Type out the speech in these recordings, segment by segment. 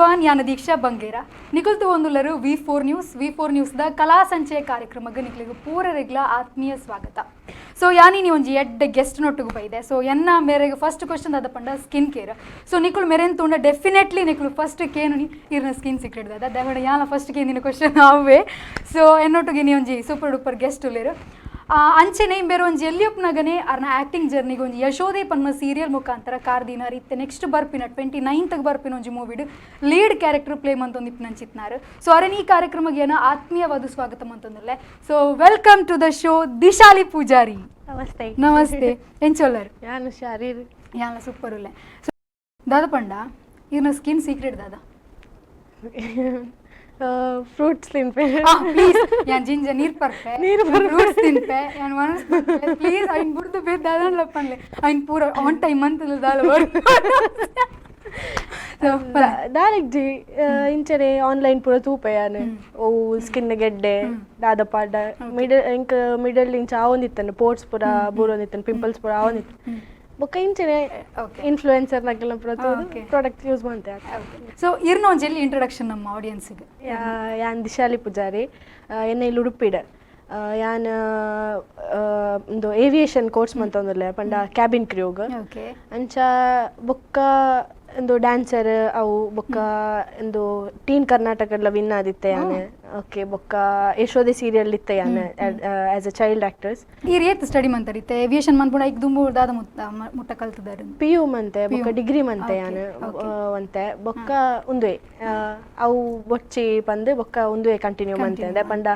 Everyone ಯಾನ ದೀಕ್ಷಾ Bangera ನಿಕಲ್ತು ಒಂದುಲ್ಲರು V4 news the ಕಲಾಸಂಚಯ ಕಾರ್ಯಕ್ರಮಕ್ಕೆ ನಿಕ್ಲಿಗೆ ಪೂರರೆಗ್ಲ ಆತ್ಮೀಯ ಸ್ವಾಗತ. ಸೊ ಯಾನಿ ನೀ ಒಂಜಿ ಎಡ್ಡೆ ಗೆಸ್ಟ್ ನೊಟ್ಟುಗು ಬೈದೆ. ಸೊ ಎನ್ನ ಮೇರೆಗೆ ಫಸ್ಟ್ ಕ್ವಶನ್ ಅದ ಪಂಡ ಸ್ಕಿನ್ ಕೇರ್. ಸೊ ನಿಕುಲು ಮೇರೆನ್ ತುಂಡ ಡೆಫಿನೆಟ್ಲಿ ನಿಕುಲು ಫಸ್ಟ್ ಕೇನು ಇರ್ನ ಸ್ಕಿನ್ ಸೀಕ್ರೆಟ್ ದಾದ ದಯಮಾಡಿ ಯಾನ ಫಸ್ಟ್ ಕೇಂದಿನ ಕ್ವಶನ್ ಅವೇ. ಸೊ ಎನ್ನೊಟ್ಟಿಗೆ ನೀ ಒಂಜಿ ಸೂಪರ್ ಡೂಪರ್ ಗೆಸ್ಟ್ ಉಲ್ಲೇರು ಅಂಚೆನೆ ಬೇರೆ ಒಂದು ಎಲ್ಲಿಯಪ್ಪನಾಗನೇ ಅರ್ನ ಆ್ಯಕ್ಟಿಂಗ್ ಜರ್ನಿಗೆ ಒಂದು ಯಶೋದೆ ಪನ್ಮ ಸೀರಿಯಲ್ ಮುಖಾಂತರ ಕಾರ್ದಿನ ರೀತಿ ನೆಕ್ಸ್ಟ್ ಬರ್ಪಿನ 29th ಬರ್ಪಿನ ಒಂಜಿ ಮೂವಿಡ್ ಲೀಡ್ ಕ್ಯಾರೆಕ್ಟರ್ ಪ್ಲೇ ಮಂತೊಂದು ಇಪ್ಪನಂಚಿತ್ನಾರು. ಸೊ ಅರನ್ ಈ ಕಾರ್ಯಕ್ರಮಕ್ಕೆ ಏನ ಆತ್ಮೀಯವಾದ ಸ್ವಾಗತ ಮಂತೊಂದುಲ್ಲೆ. So welcome to the show Dishali Pujari. ನಮಸ್ತೆ. ನಮಸ್ತೆ ಎಂಚೊಲ್ಲರು ಯಾನು ಶಾರೀರ್ ಯಾನ ಸೂಪರ್ ಉಲ್ಲೆ. ಸೊ ದಾದ ಪಂಡ ಇರ್ನ ಸ್ಕಿನ್ ಸೀಕ್ರೆಟ್ ದಾದ ಫ್ರೂಟ್ಸ್ ತಿನ್ಪೆ ಪ್ಲೀಸ್ ಯಾನ್ ಜಿಂಜ ನೀರ್ ಪರ್ಪೆ ಫ್ರೂಟ್ಸ್ ತಿನ್ಪೆ ಯಾನ್ ಮನಸ್ ಪ್ಲೀಸ್ ಐನ್ ಬುಡ್ದು ಬೇ ದಾದನ್ ಲಪ್ಪನ್ಲೆ ಐನ್ ಪೂರ ಆನ್ ಟೈಮ್ ಅಂತಲ್ಲ ದಾಲ ದಾಲಿಕ್ ಜಿ ಇಂಚನೆ ಆನ್ಲೈನ್ ಪೂರ ತೂಪೆ ಯಾನು ಓ ಸ್ಕಿನ್ ಗೆಡ್ಡೆ ದಾದ ಪಾಡ ಮಿಡಲ್ ಇಂಚ ಆವೊಂದಿತ್ತನು ಪೋರ್ಟ್ಸ್ ಪೂರ ಬೂರೊಂದಿತ್ತನು ಪಿಂಪಲ್ಸ್ ಪೂರ ಆವೊಂದಿತ್ತು ಬೊಕ್ಕ ಇಂಚನೆ ಇನ್ಫ್ಲುಯೆನ್ಸರ್ ನಕ್ಕೆಲ್ಲ ಪೂರ ಪ್ರಾಡಕ್ಟ್ ಯೂಸ್ ಮಾಡ್ತೆ. ಸೊ ಇರ್ನ ಒಂಜೆಲ್ಲಿ ಇಂಟ್ರೊಡಕ್ಷನ್ ನಮ್ಮ ಆಡಿಯನ್ಸಿಗೆ. ಯಾನ್ ದಿಶಾಲಿ ಪೂಜಾರಿ ಎನ್ನ ಇಲ್ಲಿ ಉಡುಪಿಡ ಯಾನ್ ಒಂದು ಏವಿಯೇಷನ್ ಕೋರ್ಸ್ ಮಂತೊಂದುಲ್ಲೆ ಪಂಡ ಕ್ಯಾಬಿನ್ ಕ್ರೂಗ್ ಅಂಚ ಬೊಕ್ಕ ಒಂದು ಡ್ಯಾನ್ಸರ್ ಅವು ಬೊಕ್ಕ ಒಂದು ಟೀನ್ ಕರ್ನಾಟಕಡ್ಲ ವಿನ್ ಆದಿತ್ತೆ ಯಾನೆ. ಓಕೆ ಬೊಕ್ಕ ಯಶೋದೆ ಸೀರಿಯಲ್ ಇತ್ತೆ ಯಾನೆ ಆಸ್ ಅ ಚೈಲ್ಡ್ ಆಕ್ಟರ್ಸ್. ಈ ರೀತಿ ಸ್ಟಡಿ ಮಂತರಿತ್ತೆ ಏವಿಯೇಷನ್ ಮನ್ಪುಣ ಈಗ ದುಂಬು ದಾದ ಮುಟ್ಟ ಕಲ್ತಿದ್ದಾರೆ. PU ಮಂತೆ ಬೊಕ್ಕ ಡಿಗ್ರಿ ಮಂತೆ ಯಾನೆ ಒಂತೆ ಬೊಕ್ಕ ಉಂದುವೆ ಅವು ಬೊಚ್ಚಿ ಪಂದು ಬೊಕ್ಕ ಉಂದುವೆ ಕಂಟಿನ್ಯೂ ಮಂತೆ ಅಂದೆ ಪಂಡ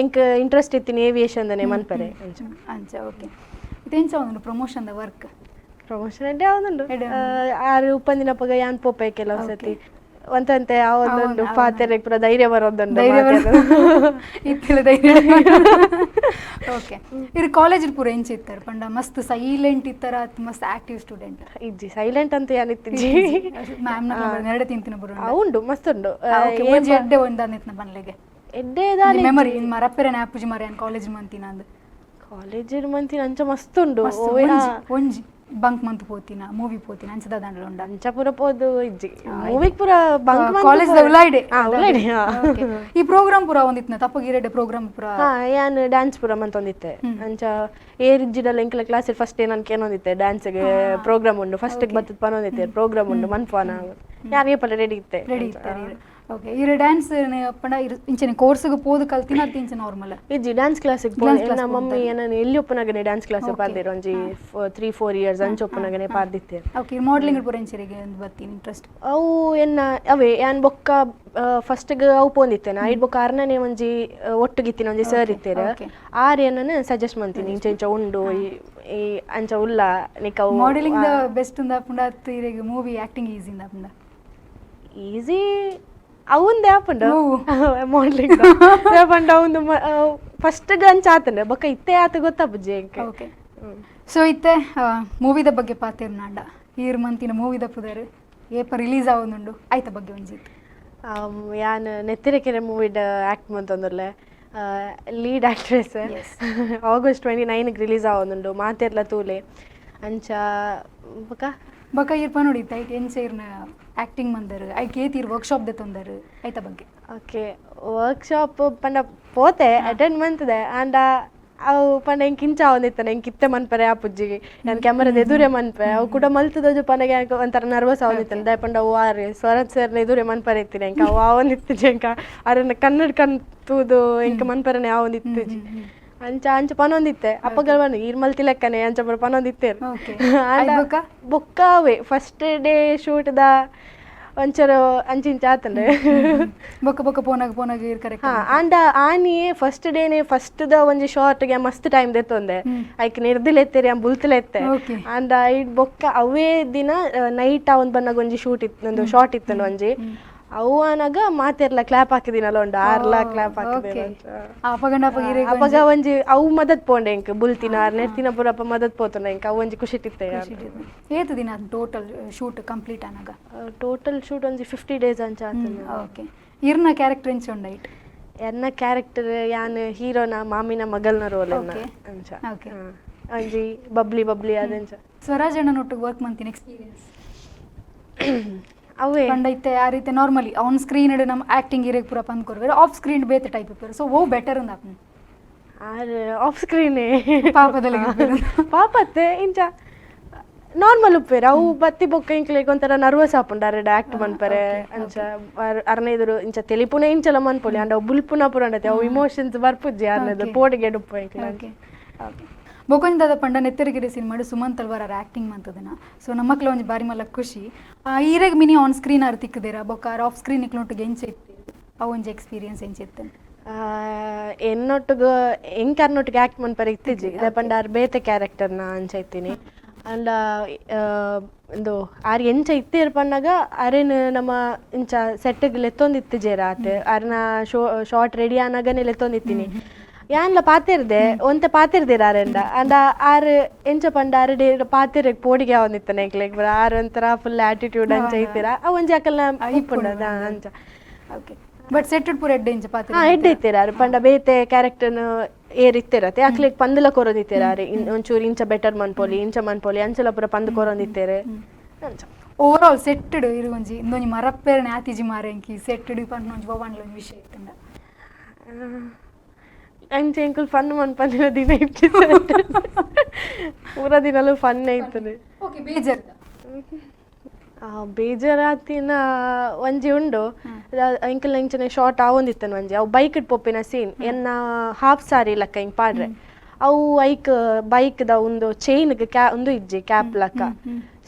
ಎಂಕ್ ಇಂಟ್ರೆಸ್ಟ್ ಇತ್ತಿನ ಏವಿಯೇಷನ್ ದನೆ ಮನ್ಪರೆ ಅಂಚ. ಓಕೆ ಇದೇಂಚ ಒಂದು ಪ್ರಮೋಷನ್ ದ ವರ್ಕ್ ಪ್ರಮೋಷನ್ ಎಡ್ಡೆ ಯಾವ್ದುಂಡು ಆರು ಉಪ್ಪಂದಿನ ಪಗ ಯಾನ್ ಪೋಪೆ ಕೆಲವು ಸತಿ ಒಂತಂತೆ ಯಾವೊಂದು ಪಾತ್ರೆ ಪೂರ ಧೈರ್ಯ ಬರೋದುಂಡು ಇತ್ತಿಲ್ಲ ಧೈರ್ಯ. ಓಕೆ ಇದು ಕಾಲೇಜ್ ಪೂರ ಎಂಚ ಇತ್ತಾರೆ ಪಂಡ ಮಸ್ತ್ ಸೈಲೆಂಟ್ ಇತ್ತರ ಮಸ್ತ್ ಆಕ್ಟಿವ್ ಸ್ಟೂಡೆಂಟ್ ಇಜ್ಜಿ ಸೈಲೆಂಟ್ ಅಂತ ಏನಿತ್ತಿಜ್ಜಿ ಮ್ಯಾಮ್ ನೆರಡೆ ತಿಂತಿನ ಬರೋ ಉಂಡು ಮಸ್ತ್ ಉಂಡು ಎಡ್ಡೆ ಒಂದಾನಿತ್ನ ಬನ್ಲೆಗೆ ಎಡ್ಡೆ ಮೆಮರಿ ಮರಪ್ಪೆರೆ ನ್ಯಾಪುಜಿ ಮರಿ ಅನ್ ಕಾಲೇಜ್ ಮಂತಿನ ಅಂದ್ ಕಾಲೇಜ್ ಮಂತಿನ ಅಂಚ ಮಸ್ತ್ ಉಂಡು ಒಂಜಿ ಬಂಕ್ ಮಂತ್ ಪೋತಿನ ಮೂವಿ ಪೋತಿನ ಅಂಚದ ದಂಡ ಉಂಡ ಅಂಚ ಪೂರ ಪೋದು ಇಜ್ಜಿ ಮೂವಿ ಪೂರ ಬಂಕ್ ಕಾಲೇಜ್ ದ ಉಲಾಯ್ಡೆ ಉಲಾಯ್ಡೆ ಈ ಪ್ರೋಗ್ರಾಮ್ ಪೂರ ಒಂದಿತ್ನ ತಪ್ಪಗಿರೆಡೆ ಪ್ರೋಗ್ರಾಮ್ ಪೂರ ಯಾನ್ ಡ್ಯಾನ್ಸ್ ಪೂರ ಮಂತೊಂದಿತ್ತೆ ಅಂಚ ಏರಿಜ್ಜಿಡಲ್ಲ ಎಂಕಲ ಕ್ಲಾಸ್ ಫಸ್ಟ್ ಏನನ್ಕೆ ಏನೊಂದಿತ್ತೆ ಡ್ಯಾನ್ಸ್ಗೆ ಪ್ರೋಗ್ರಾಮ್ ಉಂಡು ಫಸ್ಟ್ ಬತ್ತದ ಪನೊಂದಿತ್ತೆ ಪ್ರೋಗ್ರಾಮ್ ಉಂಡು ಮನ್ಪಾನ ಯಾರಿಗೆ ಪಲ್ಲ ರೆಡಿ ಇತ್ತೆ. ಓಕೆ ಈ ಡ್ಯಾನ್ಸ್ ಪಂಡ ಇಂಚನೆ ಕೋರ್ಸ್ಗೆ ಪೋದು ಕಲ್ತಿನ ಅದು ಇಂಚ ನಾರ್ಮಲ್ ಇಜ್ಜಿ ಡ್ಯಾನ್ಸ್ ಕ್ಲಾಸಿಗೆ ಪೋದು ನಮ್ಮ ಮಮ್ಮಿ ಏನನ್ನು ಎಲ್ಲಿ ಒಪ್ಪನಾಗನೆ ಡ್ಯಾನ್ಸ್ ಕ್ಲಾಸ್ ಪಾರ್ದಿರು ಒಂಜಿ 3-4 ಇಯರ್ಸ್ ಅಂಚ ಒಪ್ಪನಾಗನೆ ಪಾರ್ದಿತ್ತೆ. ಓಕೆ ಮಾಡೆಲಿಂಗ್ ಪೂರ ಇಂಚರಿಗೆ ಒಂದು ಬರ್ತೀನಿ ಇಂಟ್ರೆಸ್ಟ್ ಅವು ಎನ್ನ ಅವೇ ಯಾನ್ ಬೊಕ್ಕ ಫಸ್ಟ್ಗೆ ಅವು ಪೋಂದಿತ್ತೇನೆ ಐಡ್ ಬೊಕ್ಕ ಅರ್ನನೆ ಒಂಜಿ ಒಟ್ಟುಗಿತ್ತಿನ ಒಂಜಿ ಸರ್ ಇತ್ತೇರ ಆರ್ ಏನನ್ನ ಸಜೆಸ್ಟ್ ಮಾಡ್ತೀನಿ ಇಂಚ ಇಂಚ ಉಂಡು ಈ ಅಂಚ ಉಲ್ಲ ನಿಕ್ ಅವು ಮಾಡೆಲಿಂಗ್ ದ ಬೆಸ್ಟ್ ಉಂದ ಪುಂಡ ಇರೆಗೆ ಮೂವಿ ಆಕ್ಟಿಂಗ್ ಈಸಿ ಇಂದ ಪುಂಡ ಈಸಿ ಅವಂದು ಯಾಪಂಡು ಮಾಡ್ಲಿಂಗ್ ಪಂಡ ಅವಂದು ಫಸ್ಟ್ಗೆ ಅಂಚ ಆತಂಡೆ ಬೊಕ್ಕ ಇತ್ತೆ ಆತ ಗೊತ್ತಾಪುಜ್ಜಿ ಎಂಕೆ. ಓಕೆ ಸೊ ಇತ್ತೆ ಮೂವಿದ ಬಗ್ಗೆ ಪಾತೇರು ನಾಂಡ ಈರ್ ಮಂತಿನ ಮೂವಿದ ಪುದರ್ ಏಪ ರಿಲೀಸ್ ಆವೊಂದುಂಡು ಐತ ಬಗ್ಗೆ ಒಂಜಿತ್ತು. ಯಾನ್ ನೆತ್ತೆರೆಕೆರೆ ಮೂವಿಡ್ ಆ್ಯಕ್ಟ್ ಮಂತೊಂದುಲ್ಲೆ ಲೀಡ್ ಆಕ್ಟ್ರೆಸ್ August 29ಗೆ ರಿಲೀಸ್ ಆವೊಂದುಂಡು ಮಾತೆರ್ಲ ತೂಲೆ ಅಂಚ ಬೊಕ್ಕ ಈರ್ಪ ನೋಡಿತ್ತ ಐಟ್ ಎನ್ಸ ಇರ್ನ ಆಕ್ಟಿಂಗ್ ಮಂದರ್ ಐಟ್ ಏತೀರ್ ವರ್ಕ್ಶಾಪ್ ದೆ ತೊಂದರು ಐತ ಬಗ್ಗೆ. ಓಕೆ ವರ್ಕ್ಶಾಪ್ ಪಂಡ ಪೋತೆ ಅಟೆಂಡ್ ಮಂತದೆ ಆಂಡ ಅವು ಪಂಡ ಹೆಂಗೆ ಕಿಂಚ ಆವೊಂದಿತ್ತಾನೆ ಹೆಂಗೆ ಕಿತ್ತೆ ಮನ್ಪರೆ ಆ ಪುಜ್ಜಿಗೆ ನಾನು ಕ್ಯಾಮರಾದ ಎದುರೇ ಮನ್ಪೆ ಅವು ಕೂಡ ಮಲ್ತದೋಜು ಪನಗೆ ಒಂಥರ ನರ್ವಸ್ ಆವೊಂದಿತ್ತಾನೆ ದಯ ಪಂಡ ಅವು ಆರೆ ಸ್ವರತ್ ಸರ್ನ ಎದುರೇ ಮನ್ಪರೆ ಇತ್ತೀನಿ ಹೆಂಗೆ ಅವು ಆವೊಂದಿತ್ತಿಜಿ ಹೆಂಗೆ ಅವ್ರನ್ನ ಕನ್ನಡ ಕಣ್ತೂದು ಹೆಂಗೆ ಮನ್ಪರನೆ ಆವೊಂದಿತ್ತಿಜಿ ಅಂಚ ಅಂಚ ಪನೊಂದಿತ್ತೆ ಅಪ್ಪಗಳು ಬಂದು ಈರ್ ಮಲ್ತಿ ಲೆಕ್ಕನೆ ಅಂಚ ಬರ ಪನೊಂದಿತ್ತೇರು ಬೊಕ್ಕ ಅವೇ ಫಸ್ಟ್ ಡೇ ಶೂಟ್ದ ಒಂಚೂರು ಅಂಚಿಂಚ ಆತಂಡೆ ಬೊಕ್ಕ ಬೊಕ್ಕ ಪೋನಾಗ ಇರ್ ಕರೆಕ್ಟ್ ಆಂಡ ಆನಿಯೇ ಫಸ್ಟ್ ಡೇನೆ ಫಸ್ಟ್ ದ ಒಂಜಿ ಶಾರ್ಟ್ಗೆ ಮಸ್ತ್ ಟೈಮ್ ದೆತ್ತೊಂದೆ ಐಕ್ ನಿರ್ದಿಲೆತ್ತೇರಿ ಬುಲ್ತಿಲೆತ್ತೆ ಆಂಡ ಐಟ್ ಬೊಕ್ಕ ಅವೇ ದಿನ ನೈಟ್ ಒಂದ್ ಬನ್ನಾಗ ಒಂಜಿ ಶೂಟ್ ಇತ್ತು ಒಂದು ಶಾರ್ಟ್ ಇತ್ತಂಡು ಒಂಜಿ ಅವು ಅನಾಗ ಮಾತೆರ್ಲ ಕ್ಲಾಪ್ ಹಾಕಿದಿನಲ್ಲ ಉಂಡು ಆರ್ಲ ಕ್ಲಾಪ್ ಹಾಕಿದೆ ಅಪಗ ಒಂಜಿ ಅವು ಮದತ್ ಪೋಂಡೆ ಎಂಕ್ ಬುಲ್ತಿನ ನೆರ್ತಿನ ಪುರಪ್ಪ ಮದತ್ ಪೋತುಂಡ ಎಂಕ್ ಅವು ಒಂಜಿ ಖುಷಿ ತಿತ್ತೆ. ಏತು ದಿನ ಟೋಟಲ್ ಶೂಟ್ ಕಂಪ್ಲೀಟ್ ಅನಾಗ ಟೋಟಲ್ ಶೂಟ್ ಒಂಜಿ 50 days ಅಂಚ ಆತಂದೆ. ಓಕೆ ಇರ್ನ ಕ್ಯಾರೆಕ್ಟರ್ ಎಂಚ ಉಂಡ ಐಟ್ ಎನ್ನ ಕ್ಯಾರೆಕ್ಟರ್ ಯಾನ್ ಹೀರೋನ ಮಾಮಿನ ಮಗಲ್ನ ರೋಲ್ ಅಂಚ ಒಂಜಿ ಬಬ್ಲಿ ಅದಂಚ. ಸ್ವರಾಜ್ ಅಣ್ಣನೊಟ್ಟಿಗೆ ವರ್ಕ್ ಮಂತಿನ ಎಕ್ಸ್ಪೀರಿಯನ್ಸ್ ಅವೇ ಪಂಡ ಇತ್ತೆ ಆ ರೀತಿ ನಾರ್ಮಲಿ ಆನ್ ಸ್ಕ್ರೀನ್ ನಮ್ಮ ಆಕ್ಟಿಂಗ್ ಇರಕ್ಕೆ ಪೂರ ಪಂದ್ ಕೊಡ್ಬೇಕು ಆಫ್ ಸ್ಕ್ರೀನ್ ಬೇತೆ ಟೈಪ್ ಇಪ್ಪರು ಸೊ ಓ ಬೆಟರ್ ಅಂದ ಆರು ಆಫ್ ಸ್ಕ್ರೀನೇ ಪಾಪದಲ್ಲಿ ಪಾಪತ್ತೆ ಇಂಚ ನಾರ್ಮಲ್ ಉಪ್ಪೇರು ಅವು ಬತ್ತಿ ಬೊಕ್ಕ ಇಂಕ್ಲೆಗ್ ಒಂಥರ ನರ್ವಸ್ ಆಪುಂಡು ಅರೆಡ್ ಆಕ್ಟ್ ಮನ್ಪರೆ ಅಂಚ ಅರ್ನೈದರು ಇಂಚ ತೆಲಿಪುನ ಇಂಚಲ ಮನ್ಪೊಲಿ ಅಂಡ ಅವು ಬುಲ್ಪುನ ಪುರಂಡತೆ ಅವು ಇಮೋಷನ್ಸ್ ಬರ್ಪುಜ್ಜಿ ಅರ್ನೈದು ಪೋಟಿಗೆ ಡುಪ್ಪ ಇಂಕ್ಲೆ ಬೊಕೊಂದಾದ ಪಂಡ ನೆತ್ತೆರೆಗೆರೆ ಸಿನಿಮಾಡು ಸುಮಂತ್ ತಲ್ವಾರ ಆಕ್ಟಿಂಗ್ ಮಂತದನ ಸೊ ನಮ್ಮಕ್ಲ ಒಂಜಿ ಬಾರಿ ಮಲ್ಲ ಖುಷಿ ಈರೆಗ್ ಮಿನಿ ಆನ್ ಸ್ಕ್ರೀನ್ ಆರ್ ತಿಕ್ಕದೇರ ಬೊಕ್ಕ ಆಫ್ ಸ್ಕ್ರೀನ್ ಇಕ್ಲೊಟ್ಟಿಗೆ ಎಂಚ ಇತ್ತು ಅವು ಒಂಜಿ ಎಕ್ಸ್ಪೀರಿಯನ್ಸ್ ಎಂಚ ಇತ್ತು ಎನ್ನೊಟ್ಟಿಗೆ ಎಂಕರ್ನೊಟ್ಟಿಗೆ ಆಕ್ಟ್ ಮನ್ಪರೆ ಇತ್ತಿಜ್ಜಿ ಪಂಡ ಆರ್ ಬೇತೆ ಕ್ಯಾರೆಕ್ಟರ್ನ ಅಂಚ ಇತ್ತೀನಿ ಅಂಡ ಒಂದು ಆರ್ ಎಂಚ ಇತ್ತೇರು ಪನ್ನಾಗ ಅರೇನು ನಮ್ಮ ಇಂಚ ಸೆಟ್ಟಿಗೆ ಲೆತ್ತೊಂದಿತ್ತಿಜೇರ ಆತ ಅರ್ನ ಶಾರ್ಟ್ ರೆಡಿ ಆನಾಗನೇ ಲೆತ್ತೊಂದಿತ್ತೀನಿ ಯಾನ್ಲ ಪಾತಿರ್ದೆ ಒಂತೆ ಪಾತಿರ್ದಿರ ಆರೆಂಡ ಅಂಡ ಆರು ಎಂಚ ಪಂಡ ಆರಡೆ ಪಾತಿರ್ಗೆ ಪೋಡಿಗೆ ಯಾವೊಂದಿತ್ತಾನೆ ಐಕ್ಲೆಗ್ ಆರು ಒಂಥರ ಫುಲ್ ಆಟಿಟ್ಯೂಡ್ ಅಂಚ ಐತಿರ ಅವು ಒಂಜಿ ಅಕಲ್ನ ಇಪ್ಪುಂಡದ ಅಂಚ ಬಟ್ ಸೆಟ್ಟುಡ್ ಪೂರ ಎಡ್ಡೆ ಇಂಚ ಪಾತ್ರ ಎಡ್ಡೆ ಇತ್ತೀರ ಪಂಡ ಬೇತೆ ಕ್ಯಾರೆಕ್ಟರ್ನ ಏರಿತ್ತೇರತ್ತೆ ಅಕ್ಲೆಗ್ ಪಂದಲ ಕೊರೊಂದಿತ್ತೇರ ಒಂಚೂರು ಇಂಚ ಬೆಟರ್ ಮನ್ಪೊಲಿ ಇಂಚ ಮನ್ಪೊಲಿ ಅಂಚಲ ಪೂರ ಪಂದ್ ಕೊರೊಂದಿತ್ತೇರೆ ಅಂಚ ಓವರ್ ಆಲ್ ಸೆಟ್ಟುಡು ಇರು ಒಂಜಿ ಇಂದೊಂಜಿ ಮರಪ್ಪೇರನೆ ಆತಿಜಿ ಮಾರೆಂಕಿ ಸೆಟ್ಟುಡು ಪಂಡ ಒಂಜಿ ಬೊವಾಂಡ್ಲ ಒಂಜಿ ವಿಷಯ ಇತ್ತಂಡ ಅಂಚ ಎಂಕುಲ್ ಫನ್ ಮನ್ಪಂದಿನ ದಿನ ಇತ್ತು ಪೂರ ದಿನಲ್ಲೂ ಫನ್ ಐತದೆ ಓಕೆ ಬೇಜಾರ್ದ ಬೇಜಾರಾತಿನ ಒಂಜಿ ಉಂಡು ಎಂಕಲ್ ಇಂಚನೆ ಶಾರ್ಟ್ ಆವೊಂದಿತ್ತನ ಒಂಜಿ ಅವು ಬೈಕ್ ಪೊಪ್ಪಿನ ಸೀನ್ ಎನ್ನ ಹಾಫ್ ಸಾರಿ ಲಕ್ಕ ಹಿಂಗೆ ಪಾಡ್ರೆ ಅವು ಐಕ್ ಬೈಕ್ದ ಒಂದು ಚೈನ್ಗೆ ಒಂದು ಇಜ್ಜಿ ಕ್ಯಾಪ್ ಲಕ್ಕ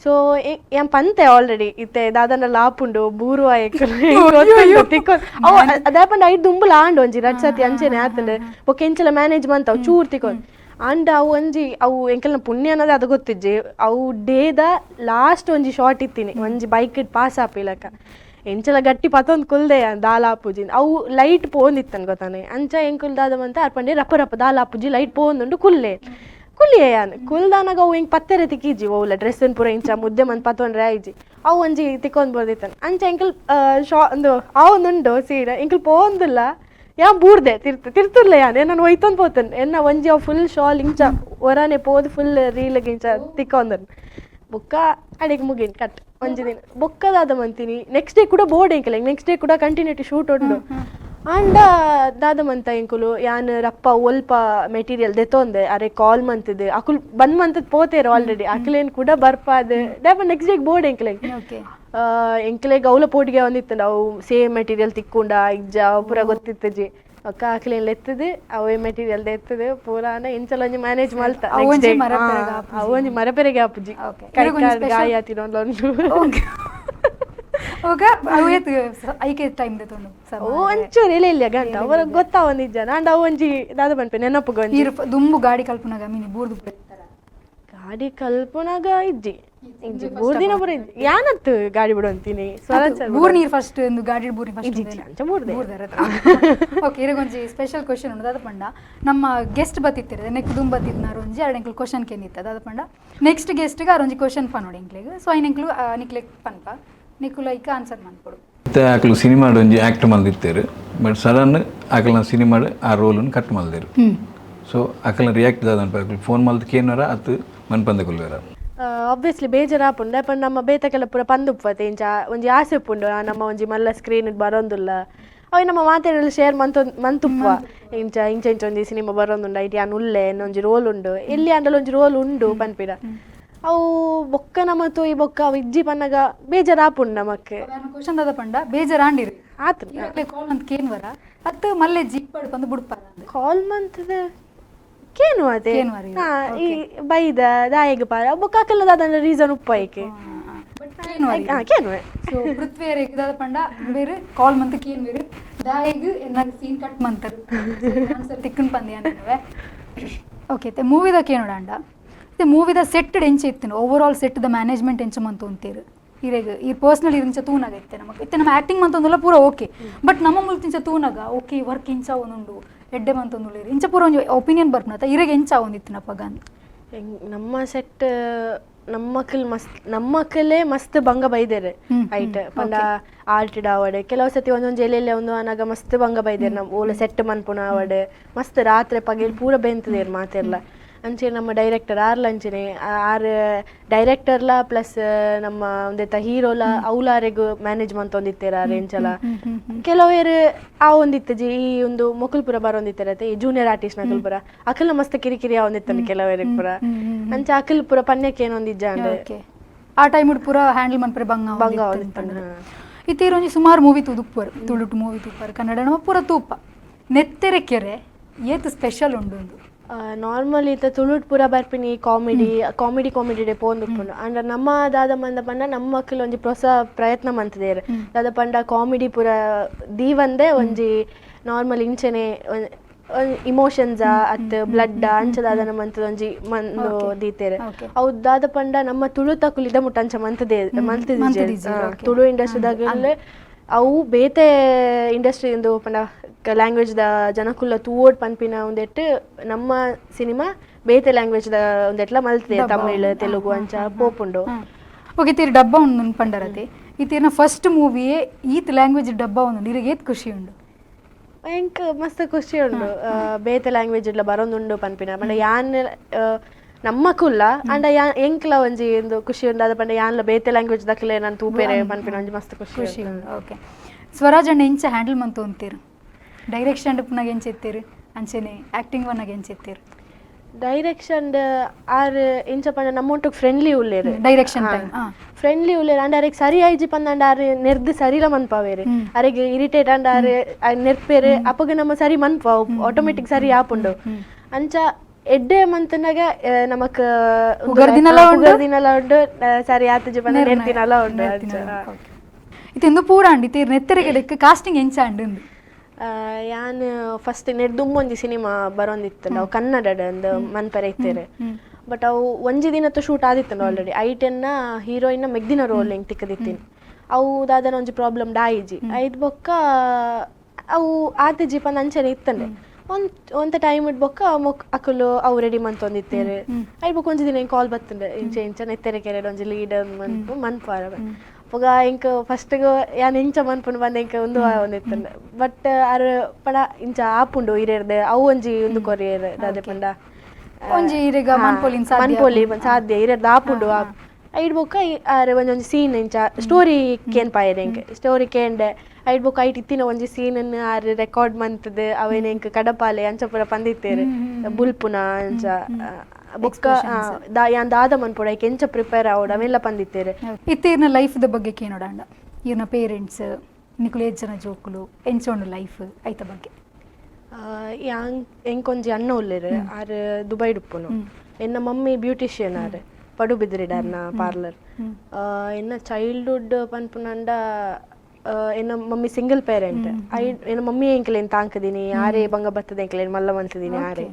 ಸೊ ಏನ್ ಪಂತೆ ಆಲ್ರೆಡಿ ಇತ್ತೆ ದಾದನ ಲಾಪುಂಡು ಬೂರು ಅವು ಅದೇ ಪಂಡ ಐದು ದುಂಬುಲ ಆಂಡು ಒಂಜಿ ರಡ್ಸತಿ ಅಂಚೆನೆ ಆತಂಡೆ ಬೊಕ್ಕ ಎಂಚಲ ಮ್ಯಾನೇಜ್ ಮಂತ ಅವು ಚೂರ್ ತಿಕ್ಕೊಂಡು ಅಂಡ್ ಅವು ಒಂಜಿ ಅವು ಎಂಕಲ್ನ ಪುಣ್ಯ ಅನ್ನೋದು ಅದು ಗೊತ್ತಿಜ್ಜಿ ಅವು ಡೇದ ಲಾಸ್ಟ್ ಒಂಜಿ ಶಾರ್ಟ್ ಇತ್ತೀನಿ ಒಂಜಿ ಬೈಕ್ ಪಾಸ್ ಆಪಿಲಕ್ಕ ಎಂಚಲ ಗಟ್ಟಿ ಪತ್ತೊಂದು ಕುಲ್ದೆ ದಾಲಾಪುಜಿ ಅವು ಲೈಟ್ ಪೋಂದಿತ್ತನ್ ಗೊತ್ತಾನೆ ಅಂಚ ಎಂಕುಲ್ ದಾದಮಂತ ಅರ್ಪಂಡೆ ರಪ್ಪ ರಪ್ಪ ದಾಲಾಪುಜಿ ಲೈಟ್ ಪೋಂದುಂಡು ಕುಲ್ಲಿಯೇ ಕುಲ್ದಾನಾಗ ಅವು ಹಿಂಗೆ ಪತ್ತೆರೆ ತಿಕ್ಕಿಜ್ಜಿ ಅವುಲ ಡ್ರೆಸ್ಸನ್ ಪೂರ ಇಂಚ ಮುದ್ದೆ ಮಂತ್ ಪತ್ತೊಂಡ್ರೆ ಆಯ್ಜಿ ಅವು ಒಂಜಿ ತಿಕ್ಕೊಂಡ್ ಬರ್ದಿತ್ತನ್ ಅಂಚ ಎಂಕಲ್ ಒಂದು ಅವೊಂದುಂಡು ಸೀಡ ಎಂಕಲ್ ಪೋಂದಿಲ್ಲ ಯಾ ಬೂರ್ದೆ ತಿರ್ತಿರ್ಲ ಯಾನೆ ನಾನು ಒಯ್ತೊಂದು ಪೋತನ್ ಎನ್ನ ಒಂಜಿ ಅವು ಫುಲ್ ಶಾಲ್ ಇಂಚ ಹೊರನೆ ಪೋದು ಫುಲ್ ರೀಲ್ಗೆ ಇಂಚ ತಿಕ್ಕೊಂದನ್ ಬೊಕ್ಕ ಅಡಿಗೆ ಮುಗಿನ್ ಕಟ್ ಒಂಜಿ ದಿನ ಬೊಕ್ಕದಾದ ಮಂತೀನಿ ನೆಕ್ಸ್ಟ್ ಡೇ ಕೂಡ ಬೋರ್ಡ್ ಎಂಕಲ್ ನೆಕ್ಸ್ಟ್ ಡೇ ಕೂಡ ಕಂಟಿನ್ಯೂಟಿ ಶೂಟ್ ಉಂಡು ಅಂಡ ದಾದ ಮಂತ ಎಂಕುಲು ಯಾನ್ ರಪ್ಪ ಒಲ್ಪ ಮೆಟೀರಿಯಲ್ ದೆತೊಂದೆ ಅರೆ ಕಾಲ್ ಮಂತದೆ ಅಕುಲ್ ಬಂದ್ ಮಂತದ್ ಪೋತೇರು ಆಲ್ರೆಡಿ ಅಕಲೇನ್ ಕೂಡ ಬರ್ಪಾದೆ ಡಾಪ ನೆಕ್ಸ್ಟ್ ಡೇಗೆ ಬೋರ್ಡ್ ಎಂಕಲೆಗ್ ಅವಲ ಪೋಟಿಗೆ ಒಂದಿತ್ತು ಅವು ಸೇಮ್ ಮೆಟೀರಿಯಲ್ ತಿಕ್ಕೊಂಡ ಇಜ್ಜ ಪೂರ ಗೊತ್ತಿತ್ತಜಿ ಅಕ್ಕ ಅಕ್ಲೇನ್ ಎತ್ತದೆ ಅವೇ ಮೆಟೀರಿಯಲ್ ಎತ್ತದೆ ಪೂರಾನ ಇಂಚಲ ಒಂಜಿ ಮ್ಯಾನೇಜ್ ಮಲ್ತ ಅವೊಂಜಿ ಮರಪೆರೆಗೆ ಆಪುಜಿ ಕೈ ಕಾಲ್ ಗಾಯ ತಿನ್ನೊಂದು ಹೋಗ ಅವತ್ತು ಐಕೆ ಟೈಮ್ ದೆತೊಂಡು ಒಂಚೂರು ಇಲ್ಲ ಗಂಟ ಅವರ ಗೊತ್ತಾ ಒಂದಿಜ್ಜ ನಾಂಡ ಒಂಜಿ ದಾದ ಬನ್ಪೆ ನೆನಪು ಗೊಂಜಿ ದುಂಬು ಗಾಡಿ ಕಲ್ಪನಾಗ ಮಿನಿ ಬೂರ್ದು ಗಾಡಿ ಕಲ್ಪನಾಗ ಇಜ್ಜಿ ಇಂಜಿ ಮೂರ್ ದಿನ ಬರ ಯಾನತ್ತು ಗಾಡಿ ಬಿಡು ಅಂತೀನಿ ಬೂರ್ ನೀರ್ ಫಸ್ಟ್ ಒಂದು ಗಾಡಿ Brar first okay ಇರಗೊಂಜಿ special question ಉಂಟು ದಾದ ಪಂಡ ನಮ್ಮ ಗೆಸ್ಟ್ ಬತ್ತಿತ್ತಿರದೆ ನೆಕ್ ದುಂಬ ಬತ್ತಿದ್ನಾರು ಒಂಜಿ ಎರಡು ಎಂಕ್ಲು ಕ್ವಶನ್ ಕೇನಿತ್ತ ದಾದ ಪಂಡ ನೆಕ್ಸ್ಟ್ ಗೆಸ್ಟ್ಗೆ ಅರೊಂಜಿ ಕ್ವಶನ್ ಪನ್ ನೋಡಿ ಎಂಕ್ಲೆಗ್ ಸೊ ಐನ್ ಎಂಕ್ಲು ನಿಕ್ಲೆಗ್ ಪನ್ಪ ನಿಕ್ಲು ಐಕ ಆನ್ಸರ್ ಮಾಡ್ಕೊಡು ಆಕಲು ಸಿನಿಮಾಡು ಒಂಜಿ ಆಕ್ಟ್ ಮಲ್ದಿತ್ತೇರು ಬಟ್ ಸಡನ್ ಆಕಲ್ನ ಸಿನಿಮಾಡು ಆ ರೋಲನ್ನು ಕಟ್ ಮಲ್ದೇರು ಸೊ ಆಕಲ್ನ ರಿಯಾಕ್ಟ್ ದಾದನ್ಪ ಫೋನ್ ಮಲ್ದು ಕೇನಾರ ಅತ್ತು ಮನ್ಪಂದ ಕೊಲ್ವೇರ ಆಬ್ವಿಯಸ್ಲಿ ಬೇಜಾರಾಪುಂಡು ಪಂಡ ನಮ್ಮ ಬೇತಕ್ಕೆಲ್ಲ ಪೂರ ಪಂದುಪ್ಪತ್ತೆ ಇಂಚ ಒಂಜಿ ಆಸೆ ಉಪ್ಪುಂಡು ನಮ್ಮ ಒಂಜಿ ಮಲ್ಲ ಸ್ಕ್ರೀನ್ ಬರೋಂದುಲ್ಲ ಅವು ನಮ್ಮ ಮಾತಾಡಲು ಶೇರ್ ಮಂತುಪ್ಪ ಇಂಚ ಇಂಚ ಇಂಚ ಒಂಜಿ ಸಿನಿಮಾ ಬರೋಂದುಂಡು ಐಟಿ ಯಾನ್ ಉಲ್ಲೆ ಒಂಜಿ ರೋಲ್ ಉಂಡು ಎಲ್ಲಿ ಅಂಡಲ್ಲ ಒಂಜಿ ರೋಲ್ ಉಂಡು ಪನ್ಪಿಡ ಅವು ಬೊಕ್ಕ ನಮ್ಮ ತೋಯಿ ಬೊಕ್ಕ ಅವು ಇಜ್ಜಿ ಪನ್ನಾಗ ಬೇಜಾರಾಪುಂಡು ನಮಕ್ಕೆ ಕ್ವಶನ್ ದಾದ ಪಂಡ ಬೇಜಾರಾಂಡಿರು ಆತು ಕಾಲ್ ಮಂತ್ ಕೇನ್ವರ ಅತ್ತು ಮಲ್ಲೆ ಜಿಪ್ಪಡು ಬಂದು ಬಿಡ್ಪಾರ ಕಾಲ್ ಮಂತದ ಕೇನು ಅದೇ ಈ ಬೈದ ದಾಯಿಗೆ ಪಾರ ಬೊಕ್ಕ ಹಾಕಲ್ಲ ದಾದ ರೀಸನ್ ಉಪ್ಪಾಯ್ಕೆ ಕೇನುವೆ ಸೊ ಪೃಥ್ವಿ ದಾದ ಪಂಡ ಬೇರೆ ಕಾಲ್ ಮಂತ್ ಕೇನ್ ಬೇರೆ ದಾಯಿಗೆ ಎನ್ನಾಗ ಸೀನ್ ಕಟ್ ಮಂತರು ಆನ್ಸರ್ ತಿಕ್ಕನ್ ಪಂದಿ ಅಂತವೆ ಓಕೆ ಮೂವಿದ ಕೇನೋಡಾಂಡ ಮತ್ತೆ ಮೂವಿದ ಸೆಟ್ ಎಂಚ ಇತ್ತು over all set the management ಎಂಚ ಮಂತು ಅಂತೀರು ಇರೇಗ ಈ ಪರ್ಸ್ನಲ್ ಇರಿಂಚ ತೂನಾಗ ಇತ್ತೆ ನಮಗೆ ಇತ್ತೆ ನಮ್ಮ ಆ್ಯಕ್ಟಿಂಗ್ ಮಂತೊಂದಲ್ಲ ಪೂರ ಓಕೆ ಬಟ್ ನಮ್ಮ ಮುಲ್ತಿಂಚ ತೂನಾಗ ಓಕೆ ವರ್ಕ್ ಇಂಚ ಒಂದುಂಡು ಎಡ್ಡೆ ಮಂತೊಂದು ಇಂಚ ಪೂರ ಒಂದು ಒಪಿನಿಯನ್ ಬರ್ಪನತ್ತ ಇರೇಗ ಎಂಚ ಒಂದಿತ್ತು ನಪ್ಪಗ ನಮ್ಮ ಸೆಟ್ ನಮ್ಮಕ್ಕಲೇ ಮಸ್ತ್ ಬಂಗ ಬೈದೇರೆ ಐಟ್ ಪಂಡ ಆಲ್ಟಿಡ್ ಆವಡೆ ಕೆಲವು ಸತಿ ಒಂದೊಂದು ಜೈಲೆಲ್ಲ ಒಂದು ಅನಾಗ ಮಸ್ತ್ ಬಂಗ ಬೈದೇರು ನಮ್ಮ ಓಲ ಸೆಟ್ ಮನ್ಪುನ ಆವಡೆ ಮಸ್ತ್ ರಾತ್ರಿ ಪಗೇಲಿ ಪೂರ ಬೆಂತದೇರು ಮಾತೆಲ್ಲ ಅಂಚೆ ನಮ್ಮ ಡೈರೆಕ್ಟರ್ ಆರ್ಲ ಅಂಚನೆ ಆರ್ ಡೈರೆಕ್ಟರ್ಲ ಪ್ಲಸ್ ನಮ್ಮ ಒಂದೆತ್ತ ಹೀರೋಲ ಅವಲಾರೆಗೂ ಮ್ಯಾನೇಜ್ ಮಂತೊಂದಿತ್ತೇರ ರೇಂಚಲ ಕೆಲವೇರು ಆ ಒಂದಿತ್ತಜಿ ಈ ಒಂದು ಮೊಕಲ್ಪುರ ಬರೋಂದಿತ್ತರತ್ತೆ ಈ ಜೂನಿಯರ್ ಆರ್ಟಿಸ್ಟ್ ನಕಲ್ಪುರ ಅಕಲ್ನ ಮಸ್ತ್ ಕಿರಿಕಿರಿ ಒಂದಿತ್ತಂದು ಕೆಲವೇರಿಗೆ ಪುರ ಅಂಚ ಅಕಲ್ಪುರ ಪನ್ಯಕ್ಕೆ ಏನೊಂದಿಜ್ಜ ಅಂದ್ರೆ ಆ ಟೈಮ್ ಪೂರ ಹ್ಯಾಂಡಲ್ ಮನ್ಪರೆ ಬಂಗ ಇತ್ತೀರೊಂಜಿ ಸುಮಾರು ಮೂವಿ ತುದುಪ್ಪರು ತುಳುಟು ಮೂವಿ ತುಪ್ಪರು ಕನ್ನಡ ನಮ್ಮ ಪೂರ ತೂಪ ನೆತ್ತೆರೆಕೆರೆ ಏತ್ ಸ್ಪೆಷಲ್ ಉಂಡು ನಾರ್ಮಲ್ ಇತ್ತ ತುಳುಟ್ ಪೂರ ಬರ್ಪಿನಿ ಕಾಮಿಡಿ ಡೇ ಪೋಂದುಪ್ಪುಂಡು ಅಂಡ್ ನಮ್ಮ ದಾದ ಮಂದ ಪಂಡ ನಮ್ಮ ಮಕ್ಕಳು ಒಂಜಿ ಹೊಸ ಪ್ರಯತ್ನ ಮಂತದೇರು ದಾದ ಪಂಡ ಕಾಮಿಡಿ ಪೂರ ದೀವಂದೆ ಒಂಜಿ ನಾರ್ಮಲ್ ಇಂಚನೆ ಇಮೋಷನ್ಸ್ ಅತ್ ಬ್ಲಡ್ ಅಂಚದಾದ ಮಂತದ ಒಂಜಿ ಮಂದು ದೀತೆರೆ ಅವು ದಾದ ಪಂಡ ನಮ್ಮ ತುಳು ತಕುಲಿದ ಮುಟ್ಟ ಅಂಚ ಮಂತದಿದ್ದೆ ತುಳು ಇಂಡಸ್ಟ್ರಿದಾಗಲೇ ಅವು ಬೇತೆ ಇಂಡಸ್ಟ್ರಿ ಇಂದು ಪಂಡ ಲ್ಯಾಂಗ್ವೇಜ್ ದ ಜನಕುಲ್ಲ ತೂವೋಡ್ ಪನ್ಪಿನ ಒಂದೆಟ್ಟು ನಮ್ಮ ಸಿನಿಮಾ ಬೇತೆ ಲ್ಯಾಂಗ್ವೇಜ್ ದ ಒಂದೆಟ್ಲ ಮಲ್ತಿದೆ ತಮಿಳ್ ತೆಲುಗು ಅಂಚ ಪೋಪುಂಡು ಓಕೆ ತೀರ್ ಡಬ್ಬ ಉಂಡು ಪಂಡರತಿ ಇತ್ತೀರ್ನ ಫಸ್ಟ್ ಮೂವಿಯೇ ಈತ್ ಲ್ಯಾಂಗ್ವೇಜ್ ಡಬ್ಬ ಉಂಡು ನಿರಿಗೆ ಏತ್ ಖುಷಿ ಉಂಡು ಎಂಕ್ ಮಸ್ತ್ ಖುಷಿ ಉಂಡು ಬೇತೆ ಲ್ಯಾಂಗ್ವೇಜ್ ಇಡ್ಲ ಬರೋಂದುಂಡು ಪನ್ಪಿನ ಪಂಡ ಯಾನ್ ನಮ್ಮ ಕುಲ್ಲ ಅಂಡ ಎಂಕ್ಲ ಒಂಜಿ ಒಂದು ಖುಷಿ ಉಂಡು ಅದ ಪಂಡ ಯಾನ್ಲ ಬೇತೆ ಲ್ಯಾಂಗ್ವೇಜ್ ದಕ್ಲೆ ನಾನು ತೂಪೇರೆ ಪನ್ಪಿನ ಒಂಜಿ ಮಸ್ತ್ ಖುಷಿ ಉಂಡು ಓಕೆ ಸ್ವರಾಜ್ ಅಣ್ಣ ಎಂಚ ಹ್ಯಾಂಡಲ್ ಮಂತು ಅಂತೀರು ಡೈರೆಕ್ಷನ್ ಪುನಾಗ ಎಂಚೆತ್ತೀರು ಅಂಚೆನೆ ಆಕ್ಟಿಂಗ್ ವನ್ನಾಗ ಎಂಚೆತ್ತೀರು ಡೈರೆಕ್ಷನ್ ಆರ್ ಇಂಚ ಪಂಡ ನಮ್ಮೊಟ್ಟಿಗೆ ಫ್ರೆಂಡ್ಲಿ ಉಳ್ಳೇರು ಡೈರೆಕ್ಷನ್ ಫ್ರೆಂಡ್ಲಿ ಉಳ್ಳೇರು ಅಂಡ್ ಅರೆಗೆ ಸರಿ ಆಯ್ಜಿ ಪಂದ ಆರ್ ನೆರ್ದು ಸರಿಲ ಮನ್ಪಾವೇರು ಅರೆಗೆ ಇರಿಟೇಟ್ ಅಂಡ್ ಆರ್ ನೆರ್ಪೇರು ಅಪ್ಪಗ ನಮ್ಮ ಸರಿ ಮನ್ಪ ಆಟೋಮೆಟಿಕ್ ಸರಿ ಆಪುಂಡು ಅಂಚ ಎಡ್ಡೆ ಮಂತನಾಗ ನಮಕ್ ಉಗರ್ದಿನಲ ಉಂಡು ಸರಿ ಆತಜಿ ಪಂದ ನೆರ್ದಿನಲ ಉಂಡು ಇದು ಪೂರ ಅಂಡಿ ತೀರ್ ನೆತ್ತೆರೆಗೆಡಕ್ಕೆ ಕಾಸ್ಟಿಂಗ್ ಎಂಚ ಅಂಡು ಯಾನ್ ಫಸ್ಟ್ ನೆಡ್ದುಂಬೊಂಜಿ ಸಿನಿಮಾ ಬರೋಂದಿತ್ತು ನಾವು ಕನ್ನಡದ ಒಂದು ಮನ್ಪರೆ ಇತ್ತೇರೆ ಬಟ್ ಅವು ಒಂಜಿ ದಿನತ್ತು ಶೂಟ್ ಆದಿತ್ತು ಆಲ್ರೆಡಿ ಐಟೆನ್ನ ಹೀರೋಯಿನ್ನ ಮೆಗ್ದಿನ ರೋಲ್ ಹೆಂಗೆ ತಿಕ್ಕದಿತ್ತೀನಿ ಅವು ದಾದನ ಒಂಜಿ ಪ್ರಾಬ್ಲಮ್ ಡಾಯಿಜಿ ಐದು ಬೊಕ್ಕ ಅವು ಆತಜಿ ಪಂದ ಅಂಚನೆ ಇತ್ತಂಡೆ ಒಂತ ಟೈಮ್ ಇಡ್ಬೊಕ್ಕ ಅಕಲು ಅವು ರೆಡಿ ಮಂತೊಂದಿತ್ತೇರೆ ಐದು ಬೊಕ್ಕ ಒಂಜಿ ದಿನ ಕಾಲ್ ಬತ್ತಂಡೆ ಇಂಚ ನೆತ್ತೆರೆಕೆರೆ ಒಂಜಿ ಲೀಡರ್ ಮನ್ಪಾರ ಪುಗ ಇಂಕ ಫಸ್ಟ್ಗೆ ಯಾನ್ ಇಂಚ ಮನ್ಪುಂಡು ಬಂದ ಇಂಕ ಒಂದು ಒಂದಿತ್ತಂಡೆ ಬಟ್ ಅರ್ ಪಂಡ ಇಂಚ ಆಪುಂಡು ಹಿರಿಯರ್ದೆ ಅವು ಒಂಜಿ ಒಂದು ಕೊರಿಯರ್ ದಾದೆ ಪಂಡ ಒಂಜಿ ಇರೆಗ ಮನ್ಪೊಲಿ ಸಾಧ್ಯ ಹಿರಿಯರ್ದ ಆಪುಂಡು ಐಡ್ ಬೊಕ್ಕ ಅರೆ ಒಂಜೊಂಜಿ ಸೀನ್ ಇಂಚ ಸ್ಟೋರಿ ಕೇನ್ ಪಾಯರೆ ಇಂಕ ಸ್ಟೋರಿ ಕೇಂಡೆ ಐಡ್ ಬೊಕ್ಕ ಐಟ್ ಇತ್ತಿನ ಒಂಜಿ ಸೀನ್ ಆರ್ ರೆಕಾರ್ಡ್ ಮಂತದ ಅವೇನ ಇಂಕ ಕಡಪಾಲೆ ಅಂಚ ಪೂರ ಪಂದಿತ್ತೇರು ಬುಲ್ಪುನ ಅಂಚ ಬೊಕ್ಕ ಯಾನ್ ದಾದ ಮನ್ಪುಡ ಐಕ್ ಎಂಚ ಪ್ರಿಪೇರ್ ಆವಡ್ ಅವೆಲ್ಲ ಪಂದಿತ್ತೇರೆ ಇತ್ತೀರ್ನ ಲೈಫ್ದ ಬಗ್ಗೆ ಕೇನೋಡಾಂಡ ಇವ್ನ ಪೇರೆಂಟ್ಸ್ ನಿಕುಲು ಏಜ್ ಜನ ಜೋಕುಲು ಎಂಚೋಂಡು ಲೈಫ್ ಐತ ಬಗ್ಗೆ ಎಂಕೊಂಜಿ ಅಣ್ಣ ಉಲ್ಲೇರು ಆರ್ ದುಬೈ ಡುಪ್ಪುನು ಎನ್ನ ಮಮ್ಮಿ ಬ್ಯೂಟಿಷಿಯನ್ ಆರ್ ಪಡುಬಿದ್ರಿಡರ್ನ ಪಾರ್ಲರ್ ಎನ್ನ ಚೈಲ್ಡ್ಹುಡ್ ಪನ್ಪುನಂಡ ಎನ್ನ ಮಮ್ಮಿ ಸಿಂಗಲ್ ಪೇರೆಂಟ್ ಎನ್ನ ಮಮ್ಮಿ ಎಂಕಲೇನು ತಾಂಕದೀನಿ ಆರೇ ಬಂಗ ಬತ್ತದ ಎಂಕಲೇನು ಮಲ್ಲ ಮಂತದೀನಿ ಆರೇ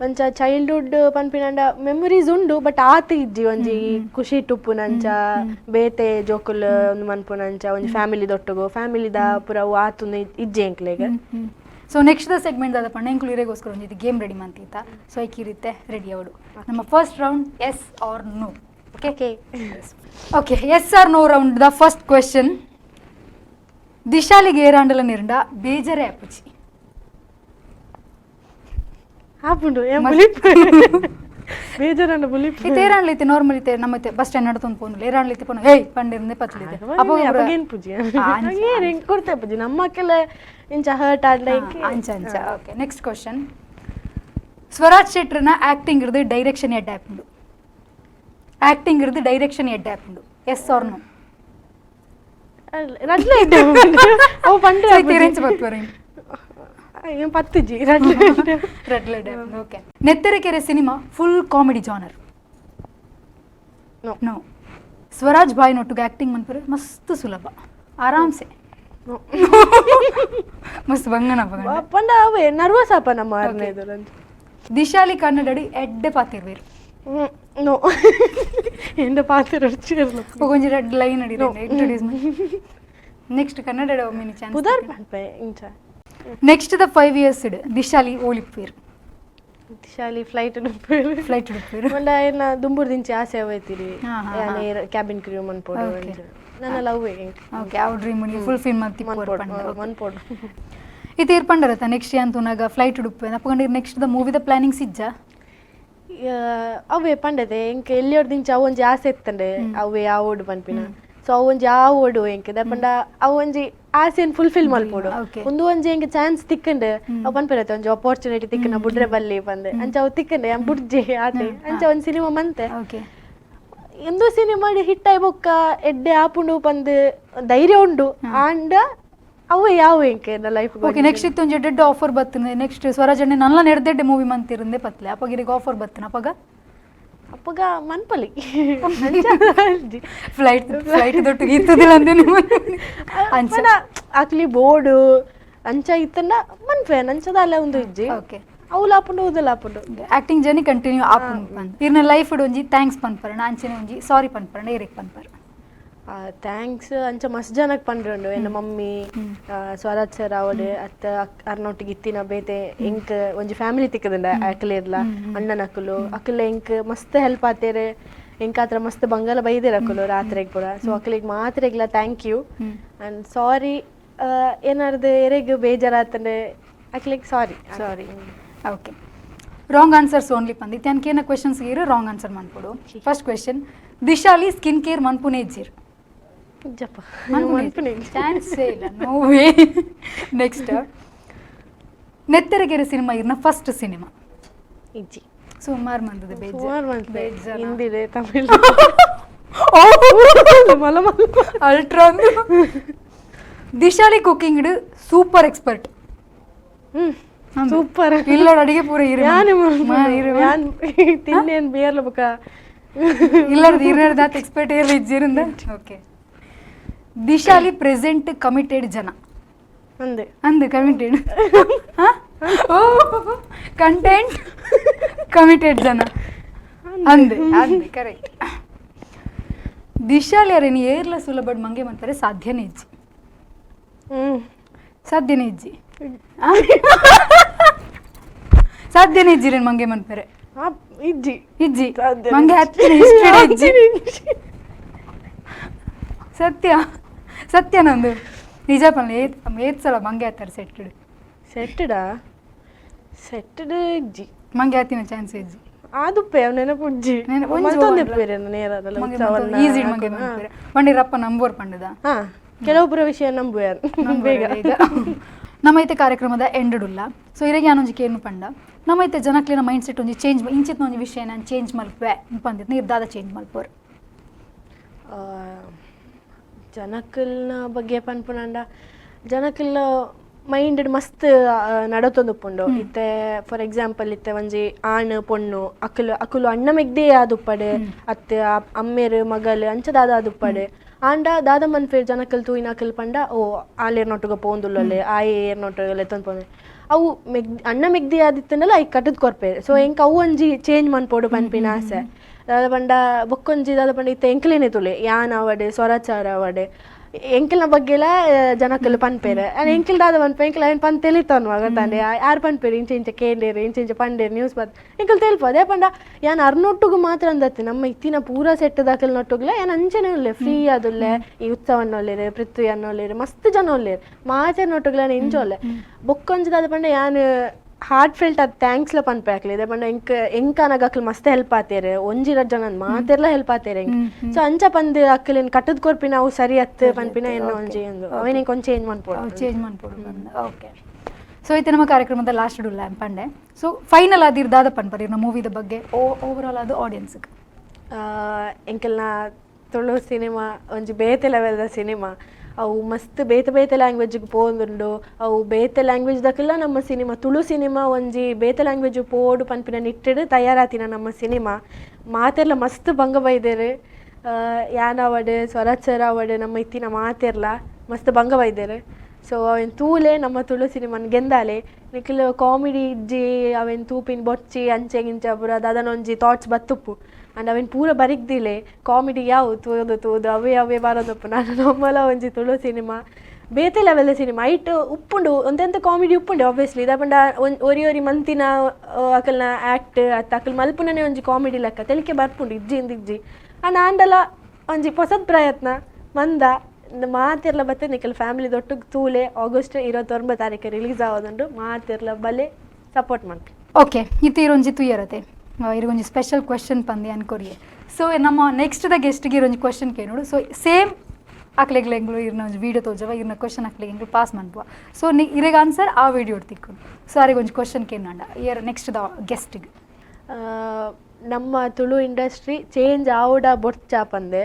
ಒಂಚ ಚೈಲ್ಡ್ಹುಡ್ ಪನ್ಪಿನಂಡ ಮೆಮೊರೀಸ್ ಉಂಡು ಬಟ್ ಆತ ಇಜ್ಜಿ ಒಂಜಿ ಖುಷಿ ಟುಪ್ಪುನಂಚ ಬೇತೆ ಜೋಕುಲ್ ಒಂದು ಮನ್ಪುನಂಚ ಒಂಜಿ ಫ್ಯಾಮಿಲಿ ದೊಟ್ಟುಗು ಫ್ಯಾಮಿಲಿದ ಪೂರ ಆತು ಇಜ್ಜಿ ಎಂಕ್ಲೆಗೆ ಸೊ ನೆಕ್ಸ್ಟ್ ಸೆಗ್ಮೆಂಟ್ ದಾದ ಪಣ್ಣ ಎಂಕ್ಲು ಇರೆಗೋಸ್ಕರ ಒಂದಿತ್ತು ಗೇಮ್ ರೆಡಿ ಮಂತೀತ ಸೊ ಐಕಿರುತ್ತೆ ರೆಡಿ ಅವಡು ನಮ್ಮ first round yes or no okay yes or no round ದ ಫಸ್ಟ್ ಕ್ವೆಶ್ಚನ್ ದಿಶಾಲಿಗೆ ಏರಾಂಡಲ ನಿರಂಡ ಬೇಜರೆ ಆಪುಚಿ ಆಪುಂಡು ಬೇಜಾರನ್ನ ಬುಲಿಪ್ ಇತೇರಾಣ್ಲೈತೆ ನಾರ್ಮಲ್ ಇತ್ತೆ ನಮ್ಮತ್ತೆ ಬಸ್ ಸ್ಟ್ಯಾಂಡ್ ನಡ್ತೊಂದು ಪೋನು ಏರಾಣ್ಲೈತೆ ಪೋನು ಹೇಯ್ ಪಂಡಿರ್ನೆ ಪತ್ಲಿದೆ ಅಪಗೇನ್ ಪೂಜಿ ಏನ್ ಕೊಡ್ತೆ ಪೂಜಿ ನಮ್ಮಕ್ಕೆಲ್ಲ ಇಂಚ ಹರ್ಟ್ ಆಡ್ಲೈಕ್ ಅಂಚ ಅಂಚ ಓಕೆ ನೆಕ್ಸ್ಟ್ ಕ್ವೆಶ್ಚನ್ ಸ್ವರಾಜ್ ಶೆಟ್ರನ ಆಕ್ಟಿಂಗ್ ಇರ್ದು ಡೈರೆಕ್ಷನ್ ಎಡ್ಡ ಆಪುಂಡು ಆಕ್ಟಿಂಗ್ ಇರ್ದು ಡೈರೆಕ್ಷನ್ ಎಡ್ಡ ಆಪುಂಡು ಎಸ್ ಆರ್ ನೋ ರಡ್ಲ ಇದ್ದೆ ಅವು ಪಂಡ್ರೆ ತೀರೆಂಚ ಬರ್ತುವರೆ ಪತ್ತುಜಿ ರೆಡ್ ಓಕೆ ನೆತ್ತೆರೆಕೆರೆ ಸಿನಿಮಾ ಫುಲ್ ಕಾಮಿಡಿ ಜಾನರ್ ನೋ ಸ್ವರಾಜ್ ಬಾಯ್ ನೊಟ್ಟಿಗೆ ಆಕ್ಟಿಂಗ್ ಮನ್ಪರೆ ಮಸ್ತ್ ಸುಲಭ ಆರಾಮ್ಸೆ ಮಸ್ತ್ ಬಂಗನ ಪಂಡ ಅವೇ ನರ್ವಸ್ ಆಪ ನಮ್ಮ ಆರ್ನೇದು ದಿಶಾಲಿ ಕನ್ನಡಡಿ ಎಡ್ಡೆ ಪಾತಿರ್ವೇರು ನೋ ಎಂದ ಪಾತಿರ ಕೊಂಚ ರೆಡ್ ಲೈನ್ ಅಡಿ introduce next Kannada mini chance ಪುದರ್ ಪನ್ಪೆ ಇಂಚ ನೆಕ್ಸ್ಟ್ ದ 5 years ಇಡ್ ದಿಶಾಲಿ ಓಲಿಪ್ಪೇರು ದಿಶಾಲಿ ಫ್ಲೈಟ್ ಡುಪ್ಪೇರು ಮಂಡ ಏನ ದುಂಬುರ್ ದಿಂಚಿ ಆಸೆ ಅವೈತಿರಿ ಯಾನೆ ಕ್ಯಾಬಿನ್ ಕ್ರೂ ಮನ್ಪೋಡು ನನ್ನ ಲವ್ ಓಕೆ ಆ ಡ್ರೀಮ್ ನಿ ಫುಲ್ಫಿಲ್ ಮಾಡ್ತಿ ಮನ್ಪೋಡು ಇದು ಏರ್ಪಂಡರತ್ತ ನೆಕ್ಸ್ಟ್ ಅಂತೂನಾಗ ಫ್ಲೈಟ್ ಡುಪ್ಪೆ ಅಪ್ಪಗೊಂಡಿರ್ ನೆಕ್ಸ್ಟ್ ದ ಮೂವಿ ದ ಪ್ಲಾನಿಂಗ್ಸ್ ಇಜ್ಜ ಅವೇ ಪಂಡದೆ ಎಂಕ್ ಎಲ್ಲಿಯೊಡ್ದಿಂಚ ಅವು ಒಂಜಿ ಆಸೆ ಇತ್ತಂಡೆ ಅವೇ ಆ ಓಡು ಪನ್ಪಿನ ಸೊ ಅವು ಒಂಜಿ ಆ ಓಡು ಎಂಕ್ ದಪಂಡ ಅವು ಒಂಜಿ ಆಸೆನ್ ಫುಲ್ಫಿಲ್ ಮಲ್ಪೋಡು ಒಂದು ಒಂಜಿ ಎಂಕ್ ಚಾನ್ಸ್ ತಿಕ್ಕಂಡೆ ಅವು ಪನ್ಪಿರತ್ತೆ ಒಂಜಿ ಅಪರ್ಚುನಿಟಿ ತಿಕ್ಕನ ಬುಡ್ರೆ ಬಲ್ಲಿ ಬಂದೆ ಅಂಚ ಅವು ತಿಕ್ಕಂಡೆ ಬುಡ್ಜಿ ಆತೆ ಅಂಚ ಒಂದ್ ಸಿನಿಮಾ ಮಂತೆ ಎಂದು ಸಿನಿಮಾ ಹಿಟ್ ಆಯ್ ಬೊಕ್ಕ ಎಡ್ಡೆ ಆಪುಂಡು ಬಂದು ಧೈರ್ಯ ಉಂಡು ಆಂಡ ಅವು ಯಾವ ಎಂಕೆ ಲೈಫ್ ಓಕೆ ನೆಕ್ಸ್ಟ್ ಇತ್ತು ಒಂಜಿ ಎಡ್ಡೆ ಆಫರ್ ಬತ್ತನೆ ನೆಕ್ಸ್ಟ್ ಸ್ವರಾಜಣ್ಣೆ ನಲ್ಲ ನೆಡ್ದೆಡ್ಡೆ ಮೂವಿ ಮಂತಿರಂದೆ ಪತ್ಲೆ ಅಪ್ಪಗಿರಿಗೆ ಆಫರ್ ಬತ್ತನ ಅಪ್ಪಗ ಅಪ್ಪಗ ಮನ್ಪಲಿ ಫ್ಲೈಟ್ ದೊಟ್ಟಿಗೆ ಇತ್ತದಿಲ್ಲ ಅಂದೆ ಅಂಚನ ಅಕ್ಲಿ ಬೋರ್ಡು ಅಂಚ ಇತ್ತನ್ನ ಮನ್ಪೆ ಅಂಚದ ಅಲ್ಲ ಒಂದು ಇಜ್ಜಿ ಓಕೆ ಅವ್ಲು ಆಪುಂಡು ಊದಲ್ಲ ಆಪುಂಡು ಆಕ್ಟಿಂಗ್ ಜರ್ನಿ ಕಂಟಿನ್ಯೂ ಆಪುಂಡು ಪಂದ್ ಇರ್ನ ಲೈಫ್ ಒಂಜಿ ಥ್ಯಾಂಕ್ಸ್ ಪನ್ಪರಣ ಅಂಚನೆ ಒಂಜಿ ಸಾರಿ ಪನ್ಪರಣ ಏರಿಕ್ ಪನ್ಪರ ಥ್ಯಾಂಕ್ಸ್ ಅಂಚ ಮಸ್ತ್ ಜನಕ್ಕೆ ಪಂಡ್ರಂಡು ಎನ್ನ ಮಮ್ಮಿ ಸ್ವರಾಜ್ ಸರ್ ಅವಡು ಅತ್ತ ಅರ್ನೊಟ್ಟಿಗೆ ಇತ್ತಿನ ಬೇತೆ ಎಂಕ್ ಒಂಜಿ ಫ್ಯಾಮಿಲಿ ತಿಕ್ಕದಂಡ ಅಕ್ಕಲೇರ್ಲ ಅಣ್ಣನ ಅಕ್ಕಲು ಎಂಕ್ ಮಸ್ತ್ ಹೆಲ್ಪ್ ಆತೇರೆ ಎಂಕ್ ಆತರ ಮಸ್ತ್ ಬಂಗಾಲ ಬೈದೇರ ಅಕ್ಕಲು ರಾತ್ರಿಗೆ ಕೂಡ ಸೊ ಅಕ್ಕಲಿಗೆ ಮಾತ್ರ ಇಗ್ಲ ಥ್ಯಾಂಕ್ ಯು ಅಂಡ್ ಸಾರಿ ಏನಾರ್ದು ಎರೆಗ್ ಬೇಜಾರಾತಂಡೆ ಅಕ್ಕಲಿಗೆ sorry okay wrong answers only ಪಂದಿತ್ತು ಅನ್ಕೇನ ಕ್ವೆಶನ್ಸ್ ಇರು ರಾಂಗ್ ಆನ್ಸರ್ ಮನ್ಪೊಡು first question Dishali skin care ಮನ್ಪುನೆ ಇಜ್ಜಿರು ಚಾನ್ಸೇ ಇಲ್ಲ ನೋ ವೇ ನೆಕ್ಸ್ಟ್ ನೆತ್ತೆರೆಗೆರೆ ಸಿನಿಮಾ ಇರ್ನ ಫಸ್ಟ್ ಸಿನಿಮಾ ಇಜ್ಜಿ ಸುಮಾರು ಮಂದದ ಹಿಂದಿದೆ Tamil ultra Dishali cooking super expert super ಇಲ್ಲ ಅಡಿಗೆ ಪೂರ ತಿನ್ನೇನ್ ಬೇರ್ಲ ಬಕ ಇಲ್ಲದ ಇರ್ನದಾತ್ ಎಕ್ಸ್ಪರ್ಟ್ ಏರ್ಲ ಇಜ್ಜಿರಿಂದ ಓಕೆ ದಿಶಾಲಿ ಪ್ರೆಸೆಂಟ್ ಕಮಿಟೆಡ್ ಜನ ಅಂದೆ ಕಮಿಟೆಡ್ ಕಂಟೆಂಟ್ ಕಮಿಟೆಡ್ ಜನ ಅಂದೆ ಕರೆಕ್ಟ್ ದಿಶಾಲಿ ಅರೇನು ಏರ್ಲ ಸುಲಭ ಮಂಗೆ ಮಂತಾರೆ ಸಾಧ್ಯನೇ ಇಜ್ಜಿ ಸಾಧ್ಯನೇ ಇಜ್ಜಿ ಸಾಧ್ಯನೇ ಇಜ್ಜಿ ರೇನು ಮಂಗೆ ಮನ್ಪರೆ ಇಜ್ಜಿ ಇಜ್ಜಿ ಮಂಗೆ ಹತ್ತಿರ ಇಜ್ಜಿ ಸತ್ಯ ಸತ್ಯ ನಂದು ನಿಜ ಪನ್ಲೆ ಏತ್ ಸಲ ಮಂಗೆ ಹತ್ತಾರೆ ಸೆಟ್ಟೆಡ್ ಇಜ್ಜಿ ಮಂಗೆ ಹತ್ತಿನ ಚಾನ್ಸ್ ಇಜ್ಜಿ ಆದುಪ್ಪೆ ನೆನಪುಜ್ಜಿ ಈಸಿ ಮಂಗೆ ಮನ್ಪರೆ ಬಂಡಿರಪ್ಪ ನಂಬೋರ್ ಪಂಡದ ಕೆಲವೊಬ್ಬರ ವಿಷಯ ಬೇಗ ನಮ್ಮೈತೆ ಕಾರ್ಯಕ್ರಮದ ಎಂಡಡುಲ್ಲ ಸೊ ಇರಗೆ ಯಾನೊಂಜಿಕೆ ಏನು ಪಂಡ ನಮ್ಮೈತೆ ಜನಕ್ಲಿನ ಮೈಂಡ್ ಸೆಟ್ ಒಂಜಿ ಚೇಂಜ್ ಇಂಚಿತ್ನ ಒಂಜಿ ವಿಷಯ ನಾನು ಚೇಂಜ್ ಮಲ್ಪೆ ಪಂದಿತ್ತು ನಿರ್ಧಾರ ಚೇಂಜ್ ಮಲ್ಪೋರು ಜನಕಲ್ನ ಬಗ್ಗೆ ಪನ್ಪುನಂಡ ಜನಕಲ್ನ ಮೈಂಡ್ ಮಸ್ತ್ ನಡತೊಂದುಪ್ಪುಂಡು ಇತ್ತೆ ಫಾರ್ ಎಕ್ಸಾಂಪಲ್ ಇತ್ತೆ ಒಂಜಿ ಆಣ್ ಪೊಣ್ಣು ಅಕ್ಕಲು ಅಣ್ಣ ಮೆಗ್ದೇ ಆದುಪ್ಪಡು ಅತ್ತೆ ಅಮ್ಮೇರು ಮಗಲು ಅಂಚದಾದ ಆದುಪ್ಪಡು ಆಂಡ ದಾದ ಮನ್ಪೇರ್ ಜನಕಲ್ ತೂಯಿನ ಅಕ್ಕಲ್ ಪಂಡ ಓ ಆಲೇರ್ನೊಟ್ಟುಗ ಪೋಂದುಲ್ಲೊಲ್ಲೆ ಆಯೆ ಏರ್ನೊಟ್ಟುಗಲೆ ತಂದು ಅವು ಅಣ್ಣ ಮೆಗ್ದಿ ಆದಿತ್ತಂಡಲ್ಲ ಐ ಕಟ್ಟದ್ ಕೊರ್ಪೇರು ಸೊ ಎಂಕ್ ಅವು ಒಂಜಿ ಚೇಂಜ್ ಮನ್ಪೋಡು ಪನ್ಪಿನ ಆಸೆ ದಾದ ಪಂಡ ಬೊಕ್ಕೊಂಜಿ ದಾದ ಪಂಡ ಇತ್ತ ಎಂಕ್ಲೇನೆ ತುಲೆ ಯಾನ್ ಅವಡೆ ಸ್ವರಾಚಾರ ಅವಡೆ ಎಂಕಲ್ನ ಬಗ್ಗೆಲ ಜನಕಲ್ ಪನ್ಪೇರೆ ಎಂಕಲ್ ದಾದ ಪನ್ಪೆ ಎಂಕಲ್ ಏನು ಪನ್ ತೆಲಿತಾನು ಆಗತ್ತಾಂಡೆ ಯಾರು ಪನ್ಪೇರು ಇಂಚೆ ಕೇಂಡೇರು ಇಂಚೆ ಪಂಡೇರು ನ್ಯೂಸ್ ಬತ್ ಎಂಕಲ್ ತೆಲ್ಪ ಅದೇ ಪಂಡ ಯಾನ್ ಅರ್ನೊಟ್ಟುಗು ಮಾತ್ರ ಅಂದತ್ತೆ ನಮ್ಮ ಇತ್ತಿನ ಪೂರ ಸೆಟ್ ದಾಕಲ್ ನೊಟ್ಟುಗ್ಲ ಯಾನ್ ಅಂಚನೆ ಉಲ್ಲೆ ಫ್ರೀ ಆದುಲ್ಲೆ ಈ ಉತ್ಸವನ್ನೊಲ್ಲೇರು ಪೃಥ್ವಿ ಅನ್ನೊಲ್ಲೇರು ಮಸ್ತ್ ಜನ ಒಲ್ಲೇರು ಮಾಚೆ ನೊಟ್ಟುಗ್ಲ ಎಂಜೋಲ್ಲೆ ಬೊಕ್ಕೊಂಜಿ ದಾದ ಪಂಡ ಯಾನ್ ಹಾರ್ಟ್ ಫೆಲ್ಟ್ ಅದು ಥ್ಯಾಂಕ್ಸ್ಲ ಪನ್ಪೆ ಹಾಕ್ಲಿ ಇದೆ ಬಣ್ಣ ಎಂಕಾನಾಗ ಅಕ್ಕಲು ಮಸ್ತ್ ಹೆಲ್ಪ್ ಆತೇರೆ ಒಂಜಿರ ಜನ ಮಾತೆರ್ಲ ಹೆಲ್ಪ್ ಆತೇರೆ ಸೊ ಅಂಚ ಪಂದು ಅಕ್ಕಲೇನು ಕಟ್ಟದ ಕೊರ್ಪಿ ನಾವು ಸರಿ ಹತ್ತು ಪನ್ಪಿನ ಏನೋ ಒಂಜಿ ಎಂದು ಅವೇನಿಗೆ ಕೊಂಚ ಚೇಂಜ್ ಮಾಡ್ಬೋದು ಓಕೆ ಸೊ ಐತೆ ನಮ್ಮ ಕಾರ್ಯಕ್ರಮದ ಲಾಸ್ಟ್ ಡುಲ್ಲ ಪಂಡೆ ಸೊ ಫೈನಲ್ ಆದಿರ್ದಾದ ಪನ್ಪರಿ ನಮ್ಮ ಮೂವಿದ ಬಗ್ಗೆ ಓವರ್ ಆಲ್ ಅದು ಆಡಿಯನ್ಸ್ಗೆ ಎಂಕಲ್ನ ತುಳು ಸಿನಿಮಾ ಒಂಜಿ ಬೇತೆ ಲೆವೆಲ್ದ ಸಿನಿಮಾ ಅವು ಮಸ್ತ್ ಬೇತೆ ಲ್ಯಾಂಗ್ವೇಜ್ಗೆ ಪೋಂದುಂಡು ಅವು ಬೇತೆ ಲ್ಯಾಂಗ್ವೇಜ್ ದಕ್ಕೆಲ್ಲ ನಮ್ಮ ಸಿನಿಮಾ ತುಳು ಸಿನಿಮಾ ಒಂಜಿ ಬೇತೆ ಲ್ಯಾಂಗ್ವೇಜ್ ಪೋಡು ಪನ್ಪಿನ ನಿಟ್ಟಿಡು ತಯಾರಾತಿನ ನಮ್ಮ ಸಿನಿಮಾ ಮಾತೆರ್ಲ ಮಸ್ತ್ ಭಂಗ ಬೈದೇರು ಯಾನ್ ಅವಡು ಸ್ವರಾಜ್ ಸರ್ ಅವಡು ನಮ್ಮ ಇತ್ತಿನ ಮಾತೆರ್ಲ ಮಸ್ತ್ ಭಂಗ ಬೈದೇರು ಸೊ ಅವೇನು ತೂಲೆ ನಮ್ಮ ತುಳು ಸಿನಿಮಾನ್ ಗೆಂದಾಲೆ ನಿಖಿಲ್ ಕಾಮಿಡಿ ಇಜ್ಜಿ ಅವೇನು ತೂಪಿನ ಬೊಚ್ಚಿ ಅಂಚೆ ಗಿಂಚೆ ಪೂರ ದಾದನೊಂಜಿ ಥಾಟ್ಸ್ ಬತ್ತುಪ್ಪು ಅಂಡ್ ಅವೇನು ಪೂರ ಬರಿಗ್ದಿಲೆ ಕಾಮಿಡಿ ಯಾವ ತೂದು ಅವೇ ಬರೋದಪ್ಪ ನಾನು ನಮ್ಮಲ ಒಂಜಿ ತುಳು ಸಿನಿಮಾ ಬೇತೆ ಲೆವೆಲ್ ಸಿನಿಮಾ ಐಟ್ ಉಪ್ಪುಂಡು ಒಂತೆಂತ ಕಾಮಿಡಿ ಉಪ್ಪುಂಡು ಆಬ್ವಿಯಸ್ಲಿ ಇದಾಪಂಡ ಒರಿ ಮಂತಿನ ಅಕಲ್ನ ಆ್ಯಕ್ಟ್ ಅತ್ತ ಅಕಲ್ ಮಲ್ಪುನೇ ಒಂಜಿ ಕಾಮಿಡಿ ಲೆಕ್ಕ ತೆಲಿಕೆ ಬರ್ಪುಂಡು ಇಜ್ಜಿ ಅಂಡ್ ಆಂಡಲ ಒಂಜಿ ಹೊಸದ್ ಪ್ರಯತ್ನ ಮಂದ ಮಾತೆರ್ಲ ಬತ್ತೆ ನಿಖಲ್ ಫ್ಯಾಮಿಲಿ ದೊಟ್ಟಿಗೆ ತೂಲೆ ಆಗಸ್ಟ್ 29 ರಿಲೀಸ್ ಆಗೋದುಂಡು ಮಾತೆರ್ಲ ಬಲೆ ಸಪೋರ್ಟ್ ಮಾಡ್ತೀವಿ ಓಕೆ ಇತ್ತು ಇರೊಂಜಿ ತುಯ್ಯರತೆ ಇರೊಂಜಿ ಸ್ಪೆಷಲ್ ಕ್ವೆಶ್ಚನ್ ಪಂದಿ ಅನ್ಕೊರಿಯೆ. ಸೊ ನಮ್ಮ ನೆಕ್ಸ್ಟ್ ಗೆಸ್ಟ್ಗೆ ಇರೊಂಜಿ ಕ್ವೆಶ್ಚನ್ ಕೇಳೋಡು. ಸೊ ಸೇಮ್ ಅಕ್ಲೆಗ್ಲ ಎಂಗ್ಳು ಇರ್ನ ಒಂಜಿ ವೀಡಿಯೋ ತೋಜವ ಇರ್ನ ಕ್ವೆಶ್ಚನ್ ಅಕ್ಲೆಗ್ ಎಂಗ್ಳು ಪಾಸ್ ಮನ್ಪುವ. ಸೊ ಇರೆಗ್ ಆನ್ಸರ್ ಆ ವಿಡಿಯೋ ತಿಕ್ಕು. ಸೊ ಅರೆಗ್ ಒಂಜಿ ಕ್ವೆಶ್ಚನ್ ಕೇನಂಡ ಇಯರ್ ನೆಕ್ಸ್ಟ್ ಗೆಸ್ಟ್ಗೆ. ನಮ್ಮ ತುಳು ಇಂಡಸ್ಟ್ರಿ ಚೇಂಜ್ ಆವುಡ ಬೊರ್ಚ ಪಂದೆ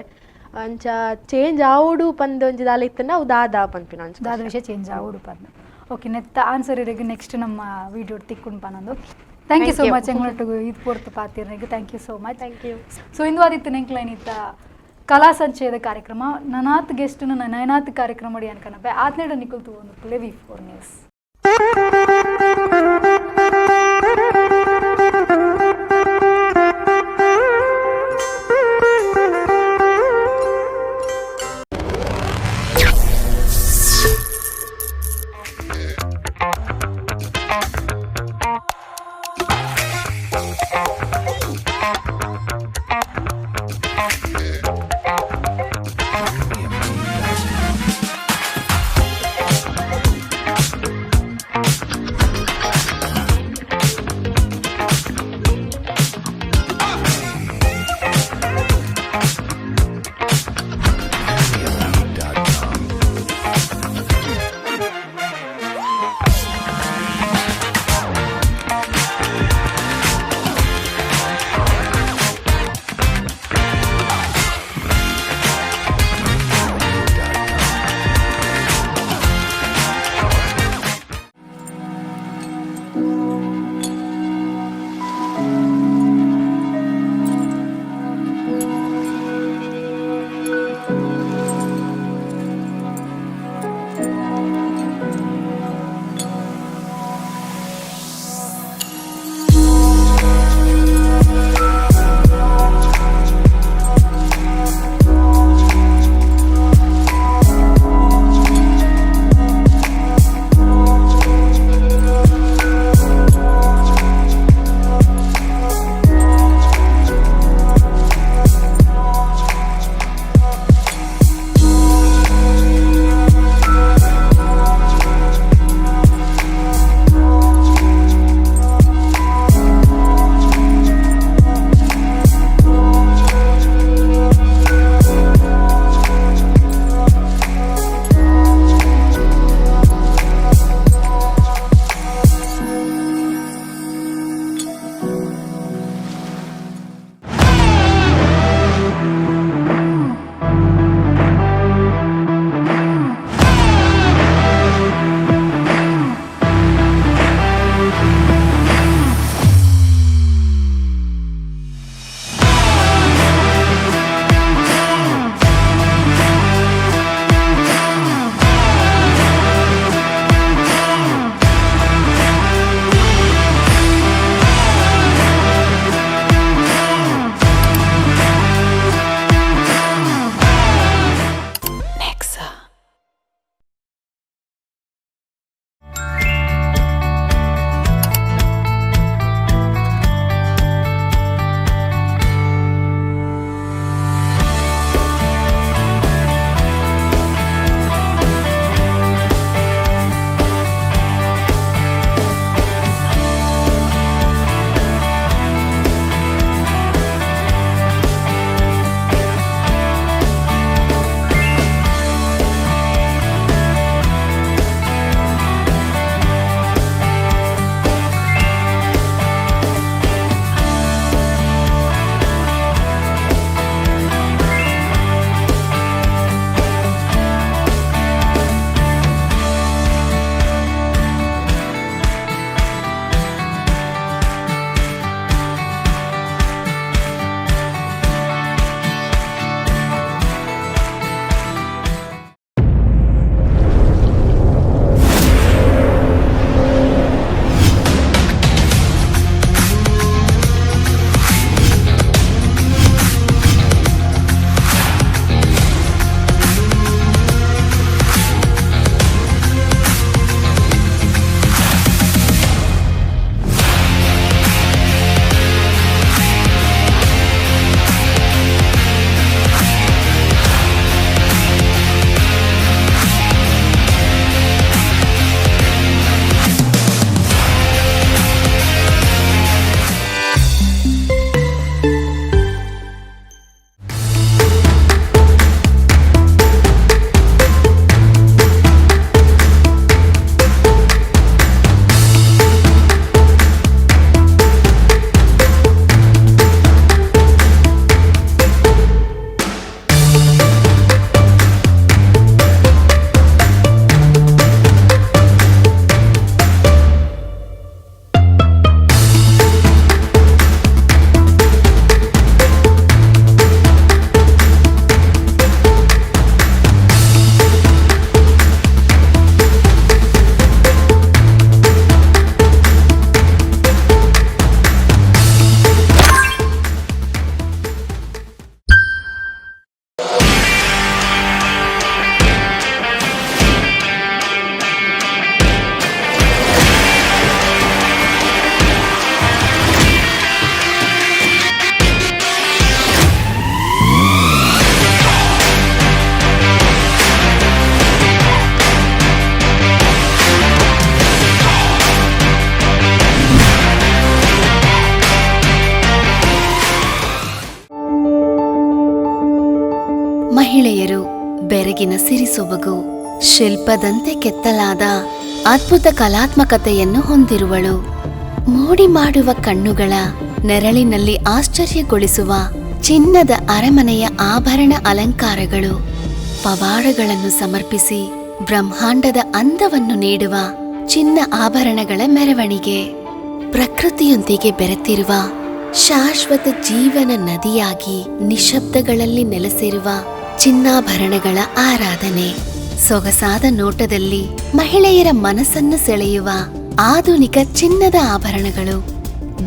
ಅಂಚ ಚೇಂಜ್ ಆವುಡು ಪಂದೆ ಒಂಜಿ ದಾಲ ಇತ್ತನ ಅವು ದಾದ ಪನ್ಪಿನ ಅಂಚ ದಾದ ವಿಷಯ ಚೇಂಜ್ ಆವುಡು ಪಂದೆ. ಓಕೆ ನೆತ್ತ ಆನ್ಸರ್ ಇರೆಗ್ ನೆಕ್ಸ್ಟ್ ನಮ್ಮ ವಿಡಿಯೋ ತಿಕ್ಕೊಂಡು ಪನೊಂದು. ಥ್ಯಾಂಕ್ ಯು ಸೋ ಮಚ್ ಎಂಗ್ಳೊಟ್ಟಿಗೆ ಇದು ಪೂರ್ತಿ ಪಾತಿರ್ನೆಗ್ thank you so much. Thank you. So ಇಂದು ಆದಿತ್ತು ನೆಂಕ್ಲೈನಿತ್ತ ಕಲಾ ಸಂಚಯದ ಕಾರ್ಯಕ್ರಮ ನನಾತ್ ಗೆಸ್ಟ್ ನಯನಾತ್ ಕಾರ್ಯಕ್ರಮ ಅನ್ಕನಪೆ ಆತ್ನೇಡ ನಿಕುಲ್ತು ಒಂದು ಪ್ಲೇ V4 ನ್ಯೂಸ್. ಒಳಗಿನ ಸಿರಿಸೊಬಗು. ಶಿಲ್ಪದಂತೆ ಕೆತ್ತಲಾದ ಅದ್ಭುತ ಕಲಾತ್ಮಕತೆಯನ್ನು ಹೊಂದಿರುವಳು. ಮೋಡಿ ಮಾಡುವ ಕಣ್ಣುಗಳ ನೆರಳಿನಲ್ಲಿ ಆಶ್ಚರ್ಯಗೊಳಿಸುವ ಚಿನ್ನದ ಅರಮನೆಯ ಆಭರಣ ಅಲಂಕಾರಗಳು, ಪವಾಡಗಳನ್ನು ಸಮರ್ಪಿಸಿ ಬ್ರಹ್ಮಾಂಡದ ಅಂದವನ್ನು ನೀಡುವ ಚಿನ್ನ ಆಭರಣಗಳ ಮೆರವಣಿಗೆ, ಪ್ರಕೃತಿಯೊಂದಿಗೆ ಬೆರೆತಿರುವ ಶಾಶ್ವತ ಜೀವನ ನದಿಯಾಗಿ ನಿಶಬ್ದಗಳಲ್ಲಿ ನೆಲೆಸಿರುವ ಚಿನ್ನಾಭರಣಗಳ ಆರಾಧನೆ, ಸೊಗಸಾದ ನೋಟದಲ್ಲಿ ಮಹಿಳೆಯರ ಮನಸ್ಸನ್ನು ಸೆಳೆಯುವ ಆಧುನಿಕ ಚಿನ್ನದ ಆಭರಣಗಳು.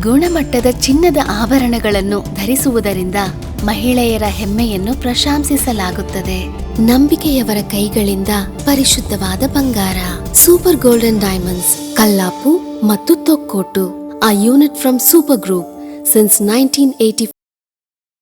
ಗುಣಮಟ್ಟದ ಚಿನ್ನದ ಆಭರಣಗಳನ್ನು ಧರಿಸುವುದರಿಂದ ಮಹಿಳೆಯರ ಹೆಮ್ಮೆಯನ್ನು ಪ್ರಶಂಸಿಸಲಾಗುತ್ತದೆ. ನಂಬಿಕೆಯವರ ಕೈಗಳಿಂದ ಪರಿಶುದ್ಧವಾದ ಬಂಗಾರ. ಸೂಪರ್ ಗೋಲ್ಡನ್ ಡೈಮಂಡ್ಸ್, ಕಲ್ಲಾಪು ಮತ್ತು Thokkottu. A unit from Super Group since 1984.